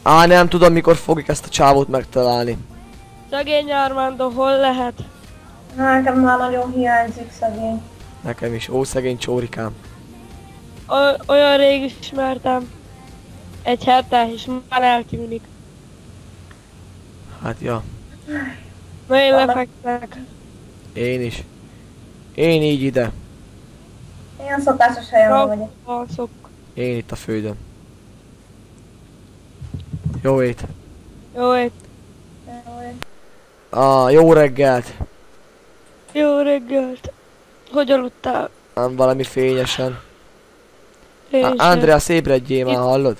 Á, nem tudom, mikor fogjuk ezt a csávót megtalálni. Szegény Armando, hol lehet? Nekem már nagyon hiányzik szegény. Nekem is. Ó, szegény csórikám. Olyan rég ismertem. Egy hete, és már eltűnik. Hát ja. Na én lefektek. Én is. Én így ide. Én a szokásos helyen vagyok. Alszok. Én itt a földön. Jó ét. Jó ét. Jó reggelt. Jó reggelt. Hogy aludtál? Nem valami fényesen. Én sem. Andreas, ébredjél már, hallod?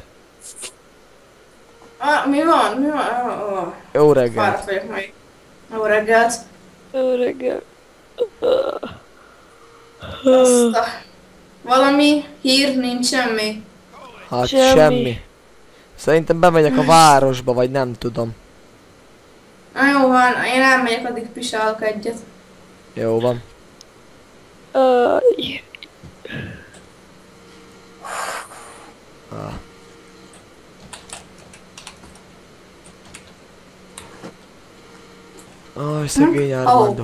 Mi van? Mi van? Jó reggelt. Fáradt vagyok még. Jó reggelt. Jó reggelt. Azt a... Valami hír, nincs semmi. Hát Semmi. semmi. Szerintem bemegyek a városba, vagy nem tudom. Na jó van, én elmegyek, addig pisálok egyet. Jó van. Ah. Aj, szegény Armando.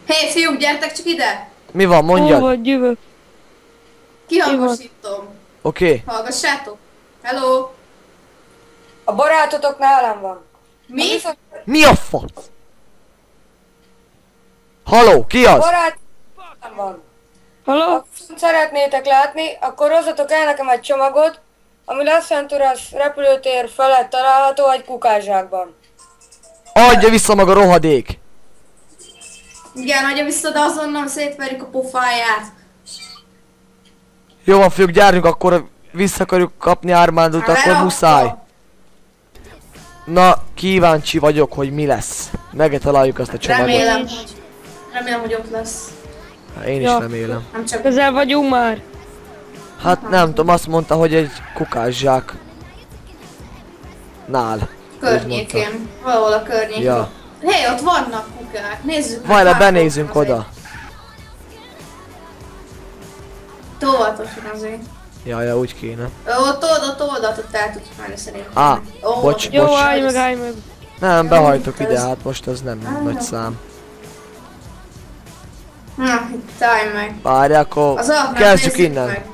Hé, fiúk, gyertek csak ide! Mi van, Hol mondjad? vagy, jövök. Kihangosítom. Oké. Hallgassátok. Hello! A barátotok nálam van. Mi? Mi a fasz? Haló, ki A az? barát nálam van. Halló? Ha szeretnétek látni, akkor hozzatok el nekem egy csomagot, ami Las Venturas repülőtér felett található egy kukázsákban. Adja vissza maga rohadék! Igen, adja vissza, de azonnal szétverjük a pofáját. Jó van, fiúk, gyárjunk, akkor vissza akarjuk kapni Armandot, akkor Lerakta. muszáj. Na, kíváncsi vagyok, hogy mi lesz. Megtaláljuk azt a csomagot. Remélem, hogy ott lesz. Hát én is Ja. remélem. Nem csak... Közel vagyunk már. Hát nem tudom, azt mondta, hogy egy kukászsák. Nál. Környékén. Valahol a környékén. Ja. Hé, ott vannak kukák. Nézzük. Vajra, meg, benézünk azért. oda. Óvatosan azért. Ja, úgy kéne. Ott el tudsz menni szerintem. Bocs. Jó, állj meg. Nem, behajtok ide, hát most az nem nagy szám. Itt állj meg. Várj, akkor Az alapnál kezdjük nézzük innen. meg.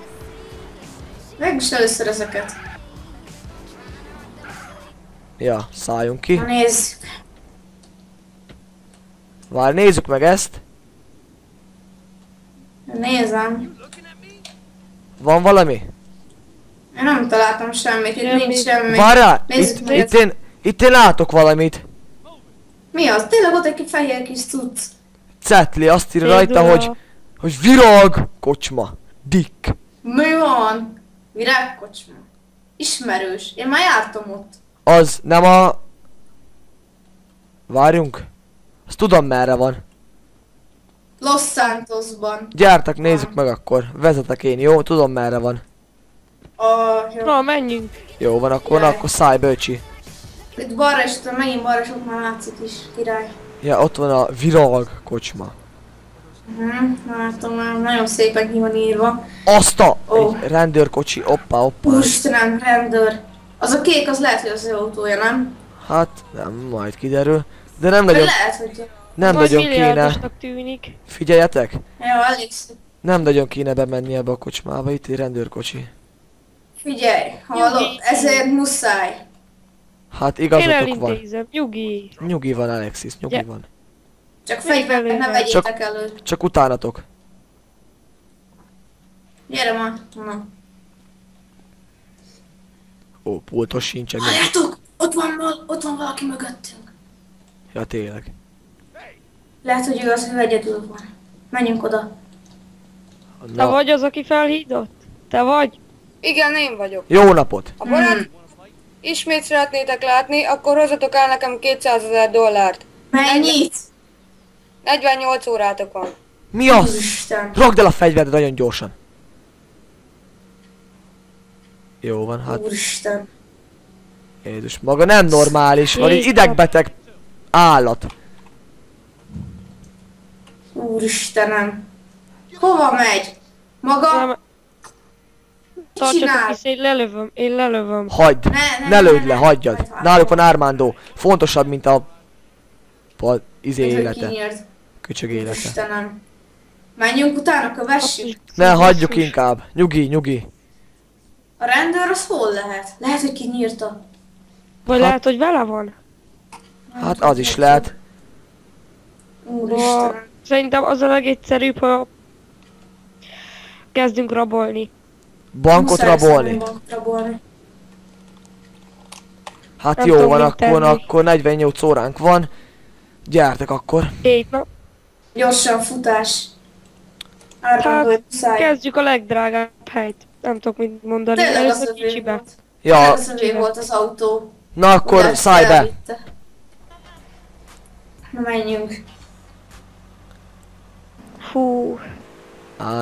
Megvist először ezeket. Ja, szálljunk ki. Na nézzük. Várj, nézzük meg ezt. Nézem. Van valami? Én nem találtam semmit, itt nincs semmi. Várjál! Nézzük, Itt én látok valamit. Mi az? Tényleg ott egy fehér kis cucc. Cetli, azt írja rajta, Cédula. hogy virág kocsma. Dick. Mi van? Virágkocsma. Ismerős. Én már jártam ott. Az nem a... Várjunk. Azt tudom merre van. Los Santosban. Gyártak, nézzük meg akkor. Vezetek én, jó? Tudom merre van. Jó. Na, menjünk. Jó van, akkor, Király. akkor szállj bölcsi. Itt balra is, megint balra sok már látszik is. Király. Ja, ott van a virág kocsma. Látom már, nagyon szépen ki van írva. Azt a... Ó. Egy rendőrkocsi, hoppá. Úristenem, rendőr. Az a kék, az lehet, hogy az ő autója, nem? Hát, nem, majd kiderül. De nem Vagy nagyon, lehet, hogy... nem Majd nagyon kéne. milliárdosnak tűnik. Figyeljetek! Jó, elég szép. Nem nagyon kéne bemenni ebbe a kocsmába, itt egy rendőrkocsi. Figyelj, hallod? Ezért muszáj. Hát Én igazatok van. elintézem, nyugi. Nyugi van, Alexis, nyugi Ja. van. Csak fegyvert ne vegyétek elő. Csak utánatok. Gyere már. Na. Ó, pultos sincsen. Mi? Halljátok! Ott van valaki mögöttünk. Ja, tényleg. Lehet, hogy ő az, hogy egyedül van. Menjünk oda. Te Na, vagy az, aki felhívott? Te vagy? Igen, én vagyok. jó napot! A barát ismét szeretnétek látni, akkor hozzatok el nekem 200 000 dollárt. Mennyit? 48 órátok van. Mi az? Úristen. Rakd el a fegyvert nagyon gyorsan. Jó van, hát Úristen. Jézus, maga nem normális, van egy Jézus. idegbeteg állat. Úristenem. Hova megy? Maga? Nem. tartsatok csinál? vissza, én lelövöm. Hagyd! Ne lőd le, hagyjad! Náluk van Armando. Fontosabb, mint a... izé Ez, hogy élete. kinyírt. Köcsög élete. Istenem. Menjünk utána, kövessük. Ne, hagyjuk inkább. Nyugi, nyugi. A rendőr az hol lehet? Lehet, hogy kinyírta. Vagy lehet, hogy vele van. Hát az is lehet. Úristen. Szerintem az a legegyszerűbb, ha kezdünk rabolni. Bankot Muszáj rabolni. szemben bankot rabolni. Hát Nem jó tudom, van, mit tenni. akkor 48 óránk van. Gyertek akkor. 7 nap. Gyorsan futás. Hát, Árvandó, muszáj. kezdjük a legdrágább helyt. Nem tudok mit mondani. Tényleg az Először övé kicsibe. volt. Ja, Tényleg az övé volt az autó. na akkor Ugye, szállj be. elvitte. Na menjünk. Fú.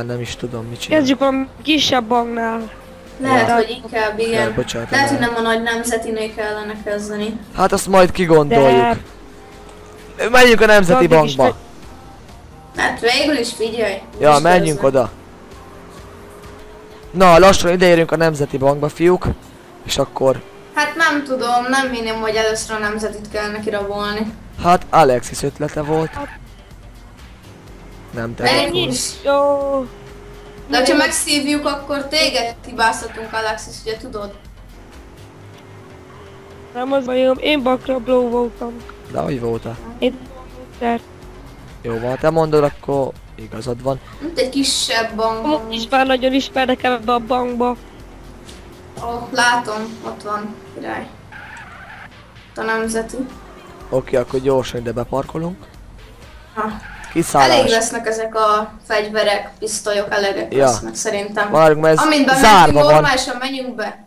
Nem is tudom mit csinálni. Kezdjük valami kisebb banknál. Lehet, Ja. hogy inkább igen. Bocsánat, Lehet, hogy már. nem a nagy nemzetinél kellene kezdeni. Hát azt majd kigondoljuk. De Menjünk a Nemzeti addig is Bankba. Hát végül is figyelj. Ja, úgyis menjünk közben. oda. Na, lassan ideérünk a Nemzeti Bankba, fiúk. És akkor... Hát nem tudom, nem hinném, hogy először a nemzetit kellene kirabolni. Hát Alexis ötlete volt. Nem te. Menjünk Ennyi? is. Jó. De ha megszívjuk, akkor téged hibáztatunk, Alexis, ugye tudod? Nem az bajom, én bankrabló voltam. De hogy voltál? Én de Jó van, ha te mondod, akkor igazad van. Mint egy kisebb bank. amúgy is már nagyon ismernek ebbe a bankba. Látom, ott van, király. Ott a nemzeti. Oké, akkor gyorsan ide beparkolunk. Ha. Elég Kiszállás. lesznek ezek a fegyverek, pisztolyok, elegek Ja. lesznek szerintem. Várjunk, mert ez Amint zárva bementünk, van. normálisan menjünk be.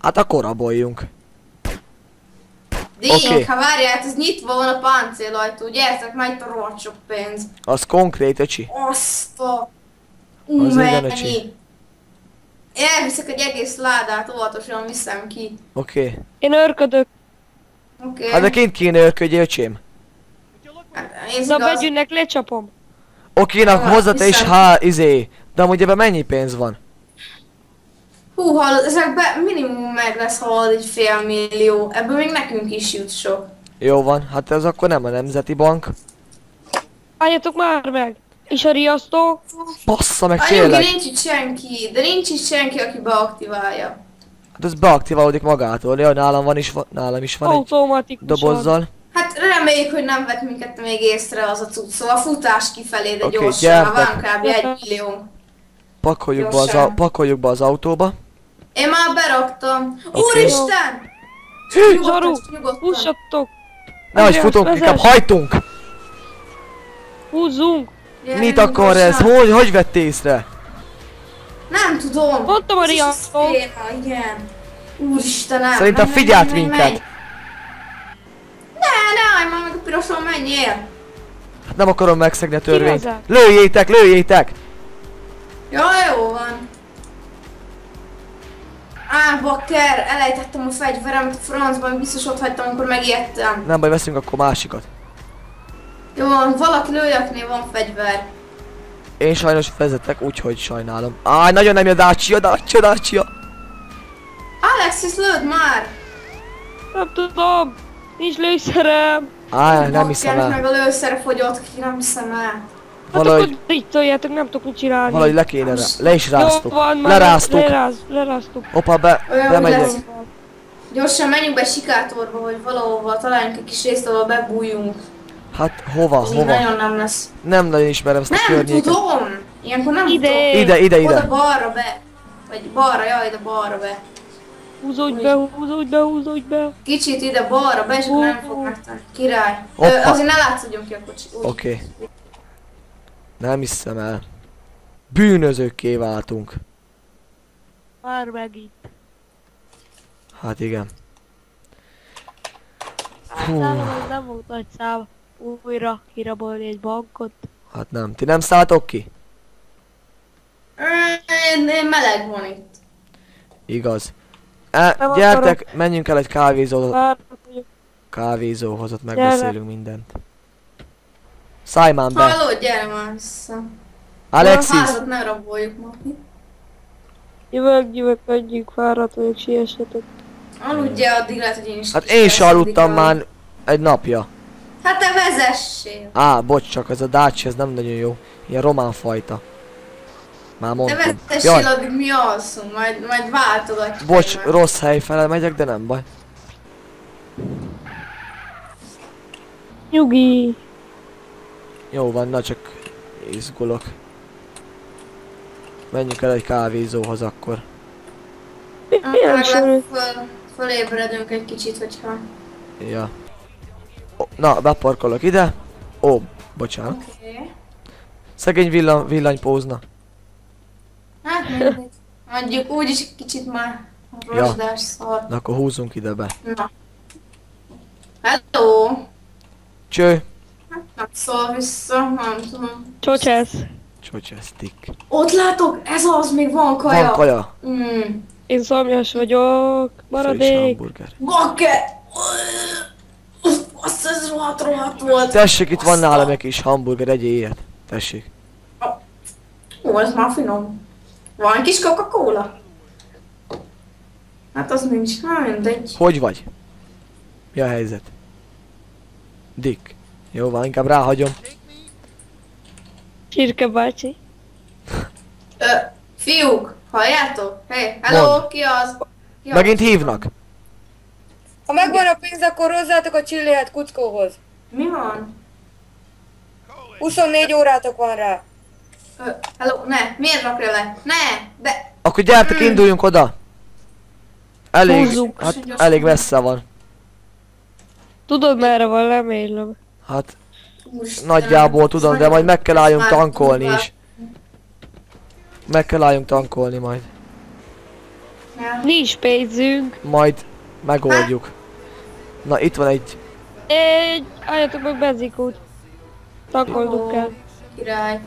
Hát akkor raboljunk. Dink, Oké. ha várjál, ez nyitva van a páncélajtó, gyertek, már itt a rohadt sok pénz. Az konkrét, öcsi. Azt a... Az igen, mennyi. öcsi. Én elviszek egy egész ládát, óvatosan viszem ki. Oké. Én örködök. Oké. Hát de kint kéne örködj, öcsém. Hát, ez Na igaz. begyűnnek, lecsapom. Oké, na hozzá te is, viszem. izé. De amúgy ebben mennyi pénz van? Hú, hallod, ezekben minimum meg lesz, hallod, egy $500 000. Ebből még nekünk is jut sok. Jó van, hát ez akkor nem a Nemzeti Bank. Álljatok már meg. És a riasztó? Bassza meg Anyugi, tényleg. nincs itt senki, de nincs itt senki, aki beaktiválja. Hát ez beaktiválódik magától. Ja, nálam is van egy Automatikusan. dobozzal. Hát reméljük, hogy nem vett minket még észre az a cucc, szóval futás kifelé, de Oké, gyorsan, már gyertek. van kb. 1 millió. Pakoljuk be az autóba. Én már beraktam. Oké. Úristen! Zsaru, Nyugodtan. húzsatok. Nehogy Andreas, futunk, vezess. inkább hajtunk! Húzzunk. Gyerünk Mit akar ez? gyorsan. Hogy vett észre? Nem tudom. Mondtam a Ez is riasztó. szféra, igen. Úristenem. Szerintem menj, figyelt menj, menj, minket. menj. Ne, állj már meg a piroson, menjél. Hát nem akarom megszegni a törvényt. Igazán. Lőjétek, lőjétek! Ja, jó van. Bakker, elejtettem a fegyveremet a francban, biztos ott hagytam, amikor megijedtem. Nem baj, veszünk akkor másikat. Jó van, valaki lőjöknél van fegyver. Én sajnos vezetek, úgyhogy sajnálom. Nagyon nem jön Dacia. Alexis, lőd már! Nem tudom. Nincs lőszerem. Nem hiszem Bakkernek el. meg a lőszere fogyott ki, nem hiszem el. Hát Valahogy, akkor így toljátok, nem tudok mit csinálni. valahogy le kéne le is Jó ráztuk. van, már Leráztuk. leráztuk. Hoppá, Olyan, hogy bemegyek. lesz. Gyorsan menjünk be sikátorba, vagy valahova, találjunk egy kis részt, ahol bebújjunk. Hát hova, Ez így hova? nagyon nem lesz. Nem nagyon ismerem ezt a Nem környéket. tudom! Ilyenkor nem Ide. tudom. Ide. Oda balra be. Vagy balra, jaj, ide balra be. Húzódj be. Kicsit ide balra be, és akkor nem fog megtenni. Király. Hoppa. Azért ne látszódjon ki a kocsi. Úgy. Oké. Nem hiszem el. Bűnözőkké váltunk. Már megint. Hát igen. Nálam az nem volt nagy szám. Újra kirabolni egy bankot. Hát nem. Ti nem szálltok ki? Én meleg van itt. Igaz. Nem Gyertek, menjünk el egy Már kávézóhoz, ott megbeszélünk mindent. Szállj már be! Halló, gyere már vissza. A Alexis! házat ne raboljuk ma. Jövök, menjünk, fáradt vagyok, siessetek. Aludjál, addig lehet, hogy én is. Hát én se aludtam már egy napja. Hát te vezessél. Bocs, csak ez a Dacia, ez nem nagyon jó. Ilyen román fajta. Már Te mondtam. vezessél, addig mi alszunk, majd váltogatjuk. Bocs, egymást. rossz hely fele megyek, de nem baj. Nyugi. Jó van, na csak izgulok. Menjünk el egy kávézóhoz akkor. Milyen sor? Fölébredünk egy kicsit, hogyha... Ja. Na, beparkolok ide. Ó, bocsánat. Oké. Szegény villanypózna. Hát mindegy. Mondjuk úgyis egy kicsit már rozsdás szar. Na akkor húzzunk ide be. Na. Hello! Cső. Hát nem szól vissza, nem tudom. Csocsesz. Csocsesztik. Ott látok, ez az, még van kaja. Van kaja. Én szomjas vagyok. Friss Maradék. hamburger. Bakke! Azt ez rohadt volt. Tessék, itt van nálam egy kis hamburger, egyél ilyet. Tessék. Ó, ez már finom. Van kis Coca-Cola? Hát az nincs, mindegy. Hogy vagy? Mi a helyzet? Dick. Jó van, inkább ráhagyom. Csirke bácsi. Fiúk, halljátok? Hey, hello, Mondd. ki az? Ki az? Megint hívnak. Ha megvan a pénz, akkor hozzátok a csillihet kuckóhoz. Mi van? 24 órátok van rá. Hello, ne, miért rakja le? Ne, de... Akkor gyertek, induljunk oda. Elég, Húzzuk. hát elég messze van. Tudod merre van, remélem. Hát Úristen, nagyjából tudom, de majd meg kell álljunk már tankolni tudva. is. Meg kell álljunk tankolni majd. Ja. Nincs pénzünk. Majd megoldjuk. Na itt van egy... Álljatok meg benzinkút. Tankolnunk kell. Király.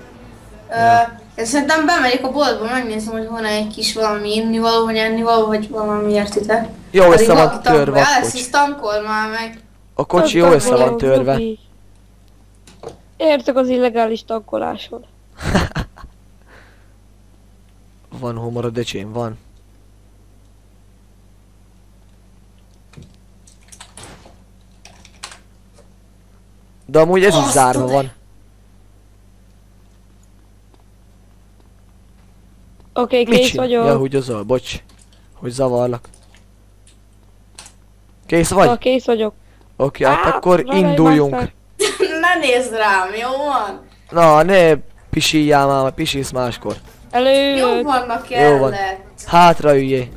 Ja. Én szerintem bemegyek a boltba, megnézem, hogy van-e egy kis valami innivaló, vagy ennivaló, vagy valami értitek. Jó össze van törve a Alex, kocsi. ezt tankol már meg. A kocsi jó össze van törve. Nyugi. Értek az illegális tankoláson. Van humor a decsém, van. De amúgy ez is Azt zárva tudod. van. Oké, Mit kész csinál? vagyok. Ja, húgyozol, bocs. Hogy zavarlak. Kész vagy? Ha, kész vagyok. Oké, hát Á, akkor várj, induljunk. már. Ne nézd rám, jó van? Na, ne pisiljál már, pisilsz máskor. Jó Előülök. vannak Jó van. kellett. Hátra üljél.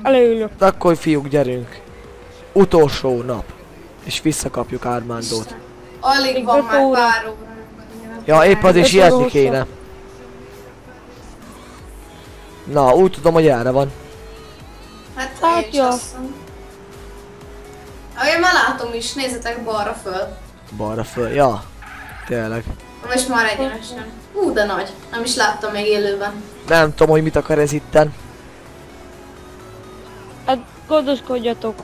Előülök. Akkor fiúk, gyerünk. Utolsó nap. És visszakapjuk Armandót. Alig Még van öt már óra. pár óra. Ja, épp azért Öt sietni óra. kéne. Na, úgy tudom, hogy erre van. Hát Hát én is jó. azt hiszem. Én már látom is, nézzetek balra föl. Balra föl. Ja, tényleg. Most már egyenesen. Hú, de nagy. Nem is láttam még élőben. Nem tudom, hogy mit akar ez itten. Hát gondoskodjatok.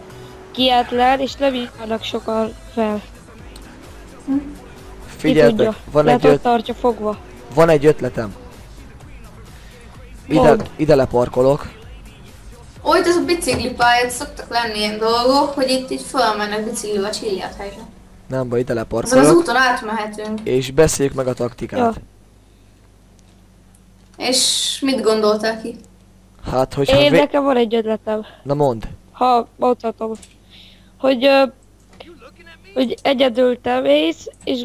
Kietlen, és nem írnak sokan fel. Ki Figyeljetek, tudja. van Lehet egy, ott tartja fogva. van egy ötletem. Mondd. Ide leparkolok. Ó, itt ez a biciklipályát szoktak lenni ilyen dolgok, hogy itt fölmennek biciklivel Csilliát helyre. Nem baj, ide Azon az leparkolok. úton átmehetünk. És beszéljük meg a taktikát. Ja. És mit gondoltál ki? Hát, hogyha... Nekem van egy ötletem. Na mondd. Ha mondhatom. Hogy egyedül te mész, és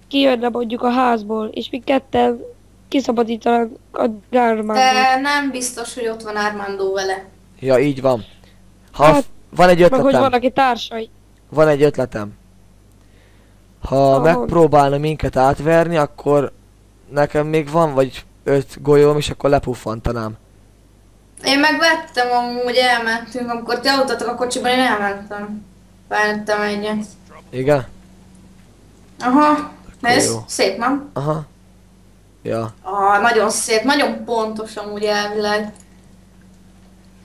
kijönne mondjuk a házból, és mi ketten kiszabadítanak a Gármánból. De nem biztos, hogy ott van Armando vele. Ja, így van. Ha Hát, van egy Meg hogy ötletem. vannak itt társai. Van egy ötletem. Ha Ahol? megpróbálna minket átverni, akkor nekem még van vagy 5 golyóm, és akkor lepuffantanám. Én megvettem amúgy, elmentünk, amikor ti aludtatok a kocsiban, én elmentem. Felnőttem egyet. Igen? Aha, nézd, jó. szép, nem? Aha. Ja. Nagyon szép, nagyon pontos amúgy elvileg.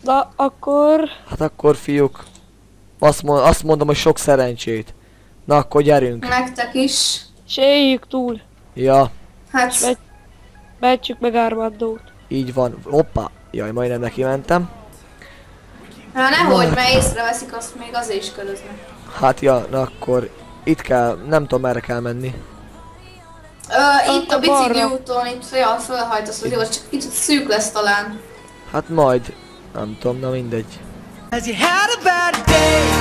Na, akkor... Hát akkor fiúk. Azt mondom, hogy sok szerencsét. Na akkor gyerünk. Nektek is. És éljük túl. Ja. Hát, Mentsük meg Armandót. Így van. Hoppá! Jaj, majdnem neki mentem. Hát nehogy, mert észreveszik, azt még azért is köröznek. Hát ja, na akkor itt kell, nem tudom merre kell menni. Itt a bicikli úton, itt fölhajtasz az igaz, csak kicsit szűk lesz talán. Hát majd, nem tudom, na mindegy. As you had a bad day.